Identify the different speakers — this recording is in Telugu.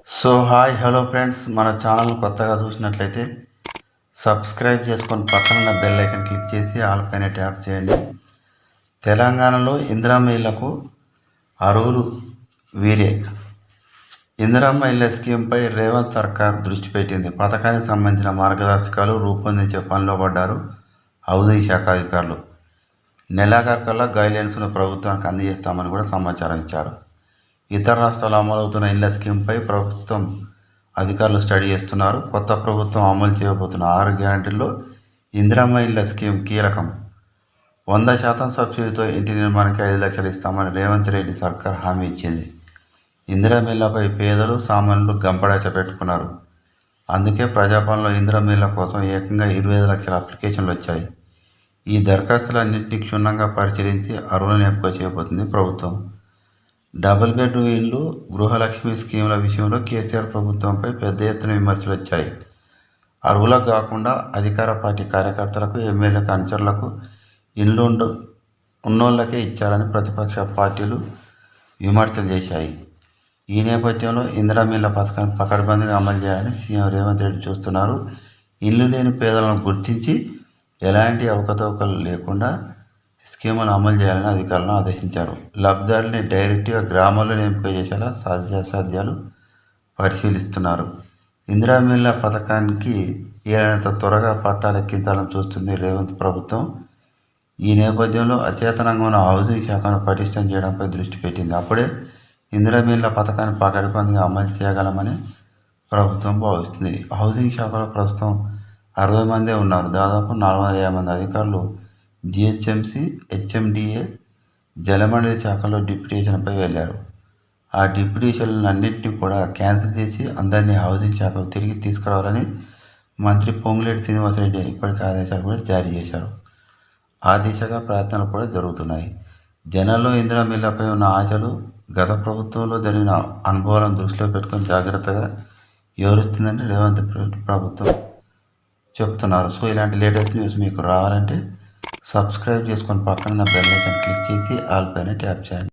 Speaker 1: సో హాయ్ హలో ఫ్రెండ్స్, మన ఛానల్ కొత్తగా చూసినట్లయితే సబ్స్క్రైబ్ చేసుకొని పక్కన బెల్ ఐకన్ క్లిక్ చేసి ఆల్ పైన ట్యాప్ చేయండి. తెలంగాణలో ఇందిరమ్మ ఇళ్లకు అర్హులు వీరే. ఇందిరమ్మ ఇళ్ల స్కీమ్పై రేవంత్ సర్కార్ దృష్టి పెట్టింది. పథకానికి సంబంధించిన మార్గదర్శకాలు రూపొందించే పనిలో పడ్డారు హౌసింగ్ శాఖ అధికారులు. నెలాఖరుకల్లా గైడ్లైన్స్ను ప్రభుత్వానికి అందజేస్తామని కూడా సమాచారం ఇచ్చారు. ఇతర రాష్ట్రాల్లో అమలవుతున్న ఇళ్ల స్కీమ్పై ప్రభుత్వం అధికారులు స్టడీ చేస్తున్నారు. కొత్త ప్రభుత్వం అమలు చేయబోతున్న 6 గ్యారెంటీల్లో ఇందిరమ్మ ఇళ్ల స్కీమ్ కీలకం. 100% సబ్సిడీతో ఇంటి నిర్మాణానికి 5 లక్షలు ఇస్తామని రేవంత్ రెడ్డి సర్కార్ హామీ ఇచ్చింది. ఇందిరమ్మ ఇళ్లపై పేదలు సామాన్యులు గంపడాచ పెట్టుకున్నారు. అందుకే ప్రజాపాలనలో ఇందిరమ్మ ఇళ్ల కోసం ఏకంగా 25 లక్షల అప్లికేషన్లు వచ్చాయి. ఈ దరఖాస్తులన్నింటినీ క్షుణ్ణంగా పరిశీలించి అర్హులను ఎంపిక చేయబోతుంది ప్రభుత్వం. డబుల్ బెడ్రూమ్ ఇళ్లు, గృహలక్ష్మి స్కీముల విషయంలో కేసీఆర్ ప్రభుత్వంపై పెద్ద ఎత్తున విమర్శలు వచ్చాయి. అర్హులకు కాకుండా అధికార పార్టీ కార్యకర్తలకు, ఎమ్మెల్యేలకు, అనుచరులకు ఇళ్లు ఉన్నోళ్లకే ఇచ్చారని ప్రతిపక్ష పార్టీలు విమర్శలు చేశాయి. ఈ నేపథ్యంలో ఇందిరమ్మ ఇళ్ల పథకాన్ని పకడ్బందీగా అమలు చేయాలని సీఎం రేవంత్ రెడ్డి చూస్తున్నారు. ఇల్లు లేని పేదలను గుర్తించి ఎలాంటి అవకతవకలు లేకుండా స్కీములను అమలు చేయాలని అధికారులను ఆదేశించారు. లబ్ధిదారులని డైరెక్ట్గా గ్రామాల్లోనే ఎంపిక చేసేలా సాధ్యాసాధ్యాలు పరిశీలిస్తున్నారు. ఇందిరమ్మ ఇళ్ల పథకానికి వీలైనంత త్వరగా పట్టాలు ఎక్కించాలని చూస్తుంది రేవంత్ ప్రభుత్వం. ఈ నేపథ్యంలో అచేతనంగా ఉన్న హౌసింగ్ శాఖను పటిష్టం చేయడంపై దృష్టి పెట్టింది. అప్పుడే ఇందిరమ్మ ఇళ్ల పథకాన్ని పకడ్బందీగా అమలు చేయగలమని ప్రభుత్వం భావిస్తుంది. హౌసింగ్ శాఖలో ప్రస్తుతం 60 మందే ఉన్నారు. దాదాపు 450 మంది అధికారులు జిహెచ్ఎంసీ, హెచ్ఎండిఏ, జలమండలి శాఖలో డిప్యూటేషన్పై వెళ్లారు. ఆ డిప్యూటేషన్లన్నింటినీ కూడా క్యాన్సిల్ చేసి అందరినీ హౌసింగ్ శాఖకు తిరిగి తీసుకురావాలని మంత్రి పొంగులేటి శ్రీనివాసరెడ్డి ఇప్పటికే ఆదేశాలు కూడా జారీ చేశారు. ఆ దిశగా ప్రయత్నాలు కూడా జరుగుతున్నాయి. జనాల్లో ఇందిరమ్మ ఇళ్లపై ఉన్న ఆశలు గత ప్రభుత్వంలో జరిగిన అనుభవాలను దృష్టిలో పెట్టుకొని జాగ్రత్తగా వివరిస్తుందని రేవంత్ ప్రభుత్వం చెప్తున్నారు. సో ఇలాంటి లేటెస్ట్ న్యూస్ మీకు రావాలంటే సబ్స్క్రైబ్ చేసుకొని పక్కన బెల్ ఐకాన్ క్లిక్ చేసి ఆల్ పైన ట్యాప్ చేయండి.